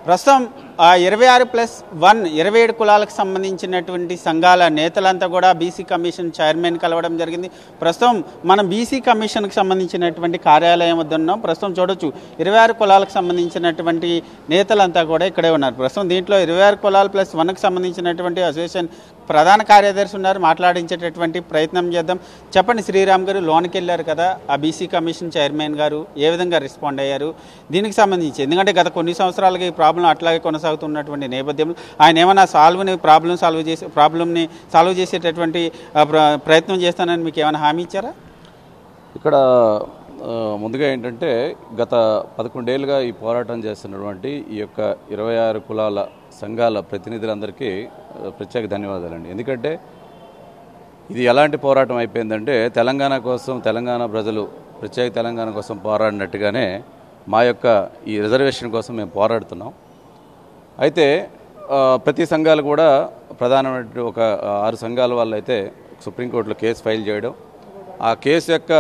ప్రస్తుతం 26+1 27 కులాలకు సంబంధించినటువంటి సంఘాల నేతలంతా కూడా బీసీ కమిషన్ చైర్మన్ కలవడం జరిగింది. ప్రస్తుతం మనం బీసీ కమిషన్కి సంబంధించినటువంటి కార్యాలయం వద్ద ఉన్నాం. ప్రస్తుతం చూడొచ్చు 26 కులాలకు సంబంధించినటువంటి నేతలంతా కూడా ఇక్కడే ఉన్నారు. ప్రస్తుతం దీంట్లో 26 కులాలు +1కి సంబంధించినటువంటి అసోసియేషన్ ప్రధాన కార్యదర్శి ఉన్నారు. మాట్లాడించేటటువంటి ప్రయత్నం చేద్దాం. చెప్పండి శ్రీరామ్ గారు, లోనికి వెళ్ళారు కదా, ఆ బీసీ కమిషన్ చైర్మన్ గారు ఏ విధంగా రెస్పాండ్ అయ్యారు దీనికి సంబంధించి? ఎందుకంటే గత కొన్ని సంవత్సరాలుగా ఈ ప్రాబ్లం అట్లాగే కొనసాగుతున్నటువంటి నేపథ్యంలో ఆయన ఏమైనా ప్రాబ్లంని సాల్వ్ చేసేటటువంటి ప్రయత్నం చేస్తానని మీకు ఏమైనా హామీ ఇచ్చారా? ఇక్కడ ముందుగా ఏంటంటే గత 11 ఏళ్ళుగా ఈ పోరాటం చేస్తున్నటువంటి ఈ యొక్క 26 కులాల సంఘాల ప్రతినిధులందరికీ ప్రత్యేక ధన్యవాదాలండి. ఎందుకంటే ఇది ఎలాంటి పోరాటం అయిపోయిందంటే తెలంగాణ కోసం, తెలంగాణ ప్రజలు ప్రత్యేక తెలంగాణ కోసం పోరాడినట్టుగానే మా యొక్క ఈ రిజర్వేషన్ కోసం మేము పోరాడుతున్నాం. అయితే ప్రతి సంఘాలు కూడా ప్రధానమైన ఒక 6 సంఘాల వల్ల అయితే సుప్రీంకోర్టులో కేసు ఫైల్ చేయడం, ఆ కేసు యొక్క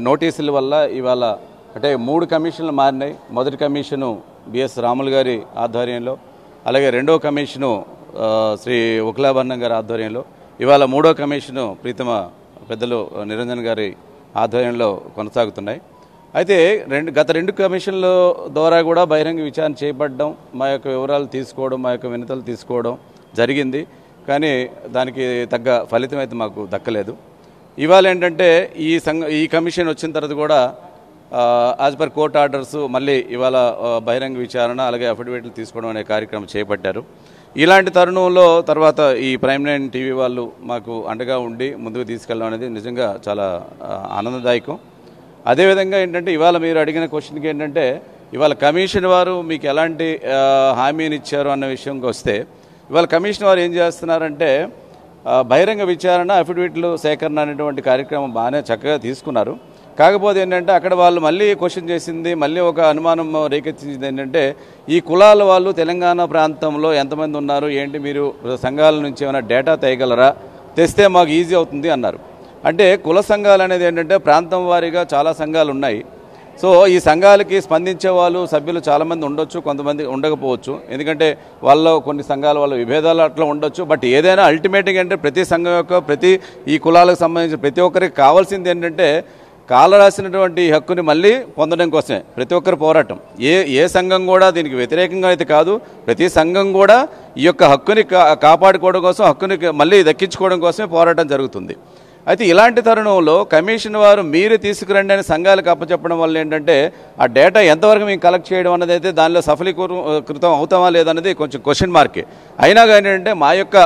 నోటీసుల వల్ల ఇవాళ అంటే 3 కమిషన్లు మారినాయి. మొదటి కమిషను బిఎస్ రాములు గారి ఆధ్వర్యంలో, అలాగే రెండో కమిషను శ్రీ ఉక్లాభరణం గారి ఆధ్వర్యంలో, ఇవాళ 3వ కమిషను ప్రీతమ పెద్దలు నిరంజన్ గారి ఆధ్వర్యంలో కొనసాగుతున్నాయి. అయితే గత 2 కమిషన్ల ద్వారా కూడా బహిరంగ విచారణ చేపట్టడం, మా యొక్క వివరాలు తీసుకోవడం, మా యొక్క వినతులు తీసుకోవడం జరిగింది. కానీ దానికి తగ్గ ఫలితం అయితే మాకు దక్కలేదు. ఇవాళ ఏంటంటే ఈ కమిషన్ వచ్చిన తర్వాత కూడా యాజ్ పర్ కోర్ట్ ఆర్డర్స్ మళ్ళీ ఇవాళ బహిరంగ విచారణ అలాగే అఫిడవిట్లు తీసుకోవడం అనే కార్యక్రమం చేపట్టారు. ఇలాంటి తరుణంలో తర్వాత ఈ ప్రైమ్ 9 టీవీ వాళ్ళు మాకు అండగా ఉండి ముందుకు తీసుకెళ్ళడం అనేది నిజంగా చాలా ఆనందదాయకం. అదేవిధంగా ఏంటంటే ఇవాళ మీరు అడిగిన క్వశ్చన్కి ఏంటంటే ఇవాళ కమిషన్ వారు మీకు ఎలాంటి హామీని ఇచ్చారు అన్న విషయంకి వస్తే, ఇవాళ కమిషన్ వారు ఏం చేస్తున్నారంటే బహిరంగ విచారణ అఫిడవిట్లు సేకరణ అనేటువంటి కార్యక్రమం బాగానే చక్కగా తీసుకున్నారు. కాకపోతే ఏంటంటే అక్కడ వాళ్ళు మళ్ళీ క్వశ్చన్ చేసింది, మళ్ళీ ఒక అనుమానం రేకెత్తించింది ఏంటంటే ఈ కులాల వాళ్ళు తెలంగాణ ప్రాంతంలో ఎంతమంది ఉన్నారు ఏంటి, మీరు సంఘాల నుంచి ఏమైనా డేటా తేయగలరా, తెస్తే మాకు ఈజీ అవుతుంది అన్నారు. అంటే కుల సంఘాలు అనేది ఏంటంటే ప్రాంతం వారీగా చాలా సంఘాలు ఉన్నాయి. సో ఈ సంఘాలకి స్పందించే వాళ్ళు సభ్యులు చాలామంది ఉండొచ్చు, కొంతమంది ఉండకపోవచ్చు. ఎందుకంటే వాళ్ళ కొన్ని సంఘాల వాళ్ళ విభేదాలు అట్లా ఉండొచ్చు. బట్ ఏదైనా అల్టిమేట్గా అంటే ప్రతి సంఘం యొక్క ఈ కులాలకు సంబంధించిన ప్రతి ఒక్కరికి కావాల్సింది ఏంటంటే కాల రాసినటువంటి హక్కుని మళ్ళీ పొందడం కోసమే ప్రతి ఒక్కరి పోరాటం. ఏ సంఘం కూడా దీనికి వ్యతిరేకంగా అయితే కాదు. ప్రతి సంఘం కూడా ఈ యొక్క హక్కుని కాపాడుకోవడం కోసం, హక్కుని మళ్ళీ దక్కించుకోవడం కోసమే పోరాటం జరుగుతుంది. అయితే ఇలాంటి తరుణంలో కమిషన్ వారు మీరు తీసుకురండి అని సంఘాలకు అప్పచెప్పడం వల్ల ఏంటంటే ఆ డేటా ఎంతవరకు మేము కలెక్ట్ చేయడం అనేది అయితే దానిలో సఫలీకృతం అవుతామా లేదనేది కొంచెం క్వశ్చన్ మార్కే. అయినా కానీ ఏంటంటే మా యొక్క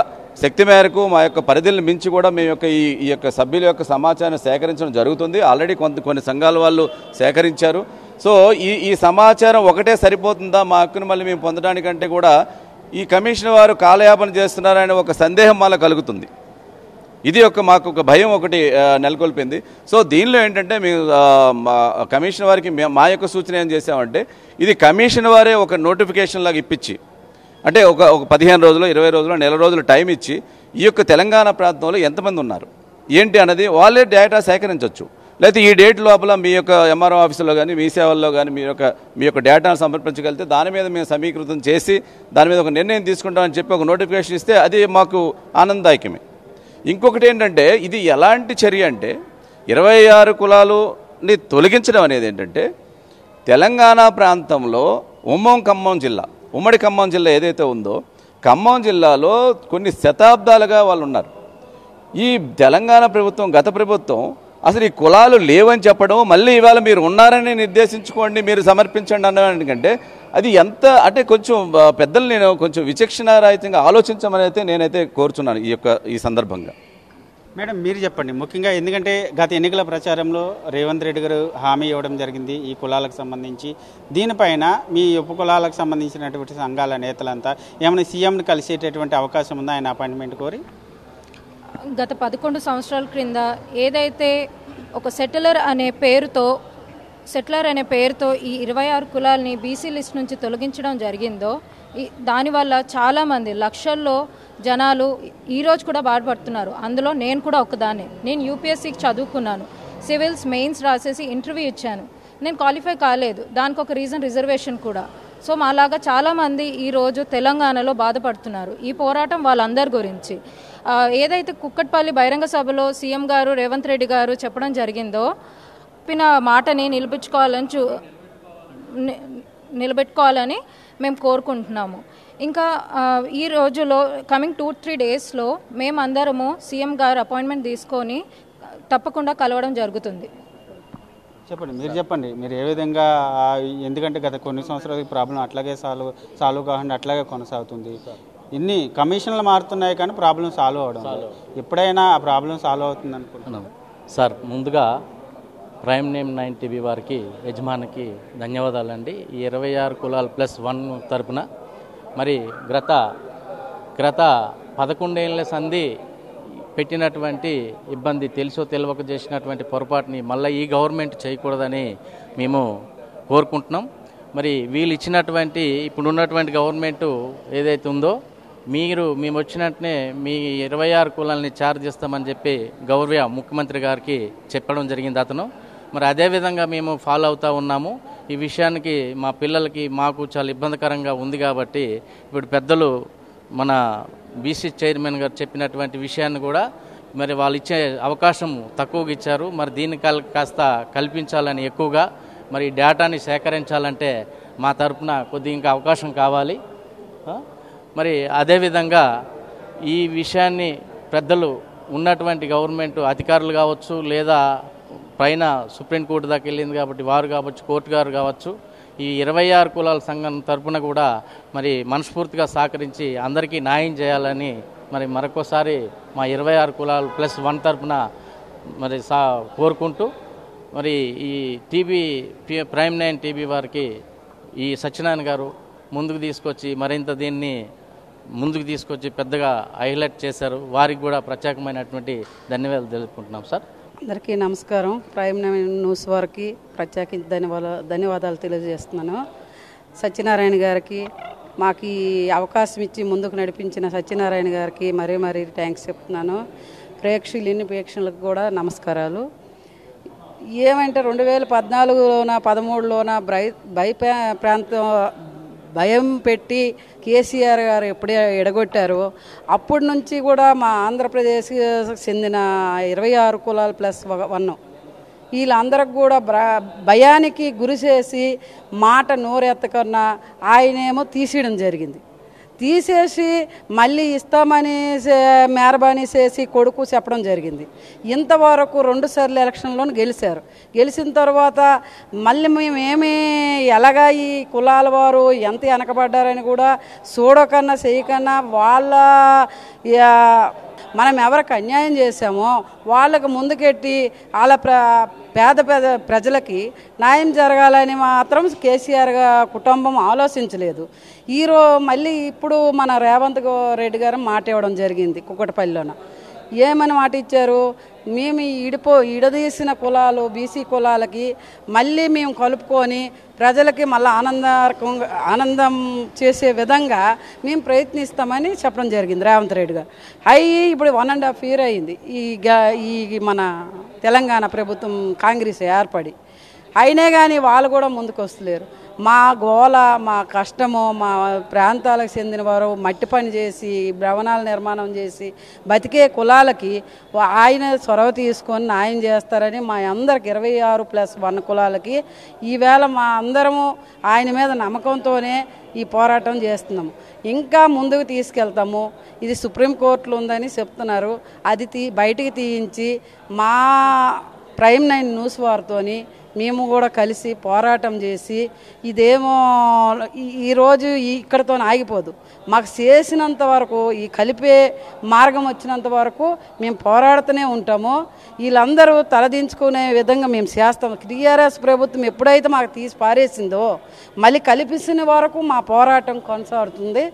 శక్తి మేరకు, మా యొక్క పరిధులను మించి కూడా మేము యొక్క ఈ యొక్క సభ్యుల యొక్క సమాచారాన్ని సేకరించడం జరుగుతుంది. ఆల్రెడీ కొన్ని సంఘాల వాళ్ళు సేకరించారు. సో ఈ సమాచారం ఒకటే సరిపోతుందా మా హక్కును మళ్ళీ మేము పొందడానికంటే కూడా ఈ కమిషన్ వారు కాలయాపన చేస్తున్నారనే ఒక సందేహం మాలో కలుగుతుంది. ఇది మాకు ఒక భయం ఒకటి నెలకొల్పింది. సో దీనిలో ఏంటంటే మేము కమిషన్ వారికి మా యొక్క సూచన ఏం చేసామంటే ఇది కమిషన్ వారే ఒక నోటిఫికేషన్ లాగా ఇప్పించి, అంటే ఒక 15 రోజులు 20 రోజులు నెల రోజులు టైం ఇచ్చి ఈ యొక్క తెలంగాణ ప్రాంతంలో ఎంతమంది ఉన్నారు ఏంటి అన్నది వాళ్ళే డేటా సేకరించవచ్చు. లేకపోతే ఈ డేట్ లోపల మీ యొక్క ఎంఆర్ఓ ఆఫీసులో కానీ మీ సేవల్లో కానీ మీ యొక్క డేటాను సమర్పించగలిగితే దాని మీద మేము సమీకృతం చేసి దాని మీద ఒక నిర్ణయం తీసుకుంటామని చెప్పి ఒక నోటిఫికేషన్ ఇస్తే అది మాకు ఆనందదాయకమే. ఇంకొకటి ఏంటంటే ఇది ఎలాంటి చర్య అంటే 26 కులాలని తొలగించడం అనేది ఏంటంటే తెలంగాణ ప్రాంతంలో ఉమ్మడి ఖమ్మం జిల్లా ఏదైతే ఉందో ఖమ్మం జిల్లాలో కొన్ని శతాబ్దాలుగా వాళ్ళు ఉన్నారు. ఈ తెలంగాణ ప్రభుత్వం, గత ప్రభుత్వం అసలు ఈ కులాలు లేవని చెప్పడం, మళ్ళీ ఇవాళ మీరు ఉన్నారని నిర్దేశించుకోండి, మీరు సమర్పించండి అన్నకంటే అది ఎంత అంటే కొంచెం పెద్దలు నేను కొంచెం విచక్షణారహితంగా ఆలోచించమని అయితే నేనైతే కోరుచున్నాను ఈ సందర్భంగా. మేడం మీరు చెప్పండి ముఖ్యంగా, ఎందుకంటే గత ఎన్నికల ప్రచారంలో రేవంత్ రెడ్డి గారు హామీ ఇవ్వడం జరిగింది ఈ కులాలకు సంబంధించి. దీనిపైన మీ ఉపకులాలకు సంబంధించినటువంటి సంఘాల నేతలంతా ఏమైనా సీఎంని కలిసేటటువంటి అవకాశం ఉందా ఆయన అపాయింట్మెంట్ కోరి? గత 11 సంవత్సరాల క్రింద ఏదైతే ఒక సెటిలర్ అనే పేరుతో ఈ 26 కులాలని బీసీ లిస్ట్ నుంచి తొలగించడం జరిగిందో దానివల్ల చాలామంది లక్షల్లో జనాలు ఈరోజు కూడా బాధపడుతున్నారు. అందులో నేను కూడా ఒకదాన్ని. నేను యూపీఎస్సీకి చదువుకున్నాను, సివిల్స్ మెయిన్స్ రాసేసి ఇంటర్వ్యూ ఇచ్చాను. నేను క్వాలిఫై కాలేదు. దానికి ఒక రీజన్ రిజర్వేషన్ కూడా. సో మాలాగా చాలామంది ఈరోజు తెలంగాణలో బాధపడుతున్నారు. ఈ పోరాటం వాళ్ళందరి గురించి. ఏదైతే కుక్కట్పల్లి బహిరంగ సభలో సీఎం గారు రేవంత్ రెడ్డి గారు చెప్పడం జరిగిందో, చెప్పిన మాటని నిలబెట్టుకోవాలని మేము కోరుకుంటున్నాము. ఇంకా ఈ రోజులో కమింగ్ 2-3 డేస్లో మేమందరము సీఎం గారు అపాయింట్మెంట్ తీసుకొని తప్పకుండా కలవడం జరుగుతుంది. చెప్పండి, మీరు చెప్పండి, మీరు ఏ విధంగా, ఎందుకంటే గత కొన్ని సంవత్సరాలు ఈ ప్రాబ్లం అట్లాగే సాల్వ్ కాకుండా అట్లాగే కొనసాగుతుంది. ఇన్ని కమిషన్లు మారుతున్నాయి కానీ ప్రాబ్లం సాల్వ్ అవడం, ఎప్పుడైనా ఆ ప్రాబ్లం సాల్వ్ అవుతుంది అనుకుంటున్నాం. సార్, ముందుగా ప్రైమ్ నైన్ 9 టీవీ వారికి, యజమానికి ధన్యవాదాలండి. ఈ 26 కులాలు +1 తరపున మరి గత 11 ఏళ్ళ సంధి పెట్టినటువంటి ఇబ్బంది, తెలుసో తెలియక చేసినటువంటి పొరపాటుని మళ్ళీ ఈ గవర్నమెంట్ చేయకూడదని మేము కోరుకుంటున్నాం. మరి వీళ్ళు ఇచ్చినటువంటి ఇప్పుడున్నటువంటి గవర్నమెంటు ఏదైతే ఉందో, మేము వచ్చినట్టునే మీ 26 కులాలని ఛార్జ్ చేస్తామని చెప్పి గౌరవ ముఖ్యమంత్రి గారికి చెప్పడం జరిగింది అతను. మరి అదేవిధంగా మేము ఫాలో అవుతూ ఉన్నాము. ఈ విషయానికి మా పిల్లలకి మాకు చాలా ఇబ్బందికరంగా ఉంది కాబట్టి ఇప్పుడు పెద్దలు మన బీసీ చైర్మన్ గారు చెప్పినటువంటి విషయాన్ని కూడా మరి వాళ్ళు ఇచ్చే అవకాశం తక్కువగా ఇచ్చారు. మరి దీన్ని కాస్త కల్పించాలని, ఎక్కువగా మరి డేటాని సేకరించాలంటే మా తరఫున కొద్దిగా ఇంకా అవకాశం కావాలి. మరి అదేవిధంగా ఈ విషయాన్ని పెద్దలు ఉన్నటువంటి గవర్నమెంట్ అధికారులు కావచ్చు, లేదా పైన సుప్రీంకోర్టు దాకా వెళ్ళింది కాబట్టి వారు కావచ్చు, కోర్టు గారు కావచ్చు, ఈ 26 కులాల సంఘం తరఫున కూడా మరి మనస్ఫూర్తిగా సహకరించి అందరికీ న్యాయం చేయాలని మరి మరొకసారి మా 26 కులాలు +1 తరఫున మరి కోరుకుంటూ, మరి ఈ ప్రైమ్ 9 టీవీ వారికి ఈ సత్యనారాయణ గారు ముందుకు తీసుకొచ్చి మరింత దీన్ని ముందుకు తీసుకొచ్చి పెద్దగా హైలైట్ చేశారు. వారికి కూడా ప్రత్యేకమైనటువంటి ధన్యవాదాలు తెలుపుకుంటున్నాం సార్. అందరికీ నమస్కారం. ప్రైమ్ 9 న్యూస్ వారికి ప్రత్యేకించి ధన్యవాదాలు తెలియజేస్తున్నాను. సత్యనారాయణ గారికి, మాకు ఈ అవకాశం ఇచ్చి ముందుకు నడిపించిన సత్యనారాయణ గారికి మరీ థ్యాంక్స్ చెప్తున్నాను. ఇన్ని ప్రేక్షకులకు కూడా నమస్కారాలు. ఏమంటే 2014లోన 13లోన భయం పెట్టి కేసీఆర్ గారు ఎప్పుడే ఎడగొట్టారో అప్పటి నుంచి కూడా మా ఆంధ్రప్రదేశ్కి చెందిన 26 కులాలు +1 వీళ్ళందరికి కూడా భయానికి గురి చేసి మాట నోరెత్తకన్నా ఆయనేమో తీసేయడం జరిగింది. తీసేసి మళ్ళీ ఇస్తామని మెహర్బానీ చేసి కొడుకు చెప్పడం జరిగింది. ఇంతవరకు 2 సార్లు ఎలక్షన్లోనూ గెలిచారు. గెలిచిన తర్వాత మళ్ళీ మేమేమి ఎలాగా ఈ కులాల వారు ఎంత వెనకబడ్డారని కూడా చూడకన్నా చేయకన్నా వాళ్ళ మనం ఎవరికి అన్యాయం చేశామో వాళ్ళకు ముందుకెట్టి వాళ్ళ పేద ప్రజలకి న్యాయం జరగాలని మాత్రం కేసీఆర్ కుటుంబం ఆలోచించలేదు. మళ్ళీ ఇప్పుడు మన రేవంత్ రెడ్డి గారు మాట ఇవ్వడం జరిగింది కుక్కటపల్లిలోన. ఏమని మాట ఇచ్చారు? మేము ఇడదీసిన కులాలు బీసీ కులాలకి మళ్ళీ మేము కలుపుకొని ప్రజలకి మళ్ళీ ఆనందం చేసే విధంగా మేము ప్రయత్నిస్తామని చెప్పడం జరిగింది రేవంత్ రెడ్డి గారు. ఇప్పుడు 1.5 year అయింది ఈ మన తెలంగాణ ప్రభుత్వం కాంగ్రెస్ ఏర్పడి. అయినా కానీ వాళ్ళు కూడా ముందుకు వస్తలేరు. మా గోల, మా కష్టము, మా ప్రాంతాలకు చెందిన వారు మట్టి పని చేసి భవనాల నిర్మాణం చేసి బతికే కులాలకి ఆయన చొరవ తీసుకొని న్యాయం చేస్తారని మా అందరికి 26+1 కులాలకి ఈవేళ మా అందరము ఆయన మీద నమ్మకంతోనే ఈ పోరాటం చేస్తున్నాము. ఇంకా ముందుకు తీసుకెళ్తాము. ఇది సుప్రీంకోర్టులో ఉందని చెప్తున్నారు. అది బయటికి తీయించి మా ప్రైమ్ 9 న్యూస్ వారితోని మేము కూడా కలిసి పోరాటం చేసి ఇదేమో ఈరోజు ఇక్కడితో ఆగిపోదు. మాకు చేసినంత వరకు ఈ కలిపే మార్గం వచ్చినంత వరకు మేము పోరాడుతూనే ఉంటాము. వీళ్ళందరూ తలదించుకునే విధంగా మేము చేస్తాము. టీఆర్ఎస్ ప్రభుత్వం ఎప్పుడైతే మాకు తీసి పారేసిందో మళ్ళీ కల్పించిన వరకు మా పోరాటం కొనసాగుతుంది.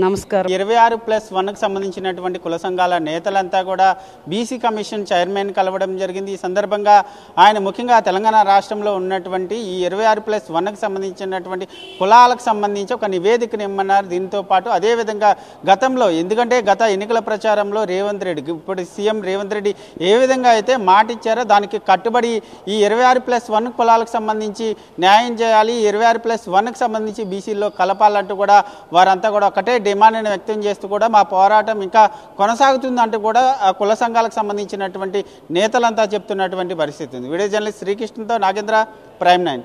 నమస్కారం. 26+1కు సంబంధించినటువంటి కుల సంఘాల నేతలంతా కూడా బీసీ కమిషన్ చైర్మన్ కలవడం జరిగింది. ఈ సందర్భంగా ఆయన ముఖ్యంగా తెలంగాణ రాష్ట్రంలో ఉన్నటువంటి ఈ 26+1కు సంబంధించినటువంటి కులాలకు సంబంధించి ఒక నివేదికను ఇమ్మన్నారు. దీంతో పాటు అదేవిధంగా గతంలో, ఎందుకంటే గత ఎన్నికల ప్రచారంలో రేవంత్ రెడ్డి, ఇప్పుడు సీఎం రేవంత్ రెడ్డి ఏ విధంగా అయితే మాట ఇచ్చారో దానికి కట్టుబడి ఈ 26+1 కులాలకు సంబంధించి న్యాయం చేయాలి, 26+1కు సంబంధించి బీసీలో కలపాలంటూ కూడా వారంతా కూడా ఒకటే డిమాండ్ని వ్యక్తం చేస్తూ కూడా మా పోరాటం ఇంకా కొనసాగుతుందంటూ కూడా ఆ కుల సంఘాలకు సంబంధించినటువంటి నేతలంతా చెప్తున్నటువంటి పరిస్థితి ఉంది. వీడియో జర్నలిస్ట్ శ్రీకృష్ణతో నాగేంద్ర, ప్రైమ్ 9.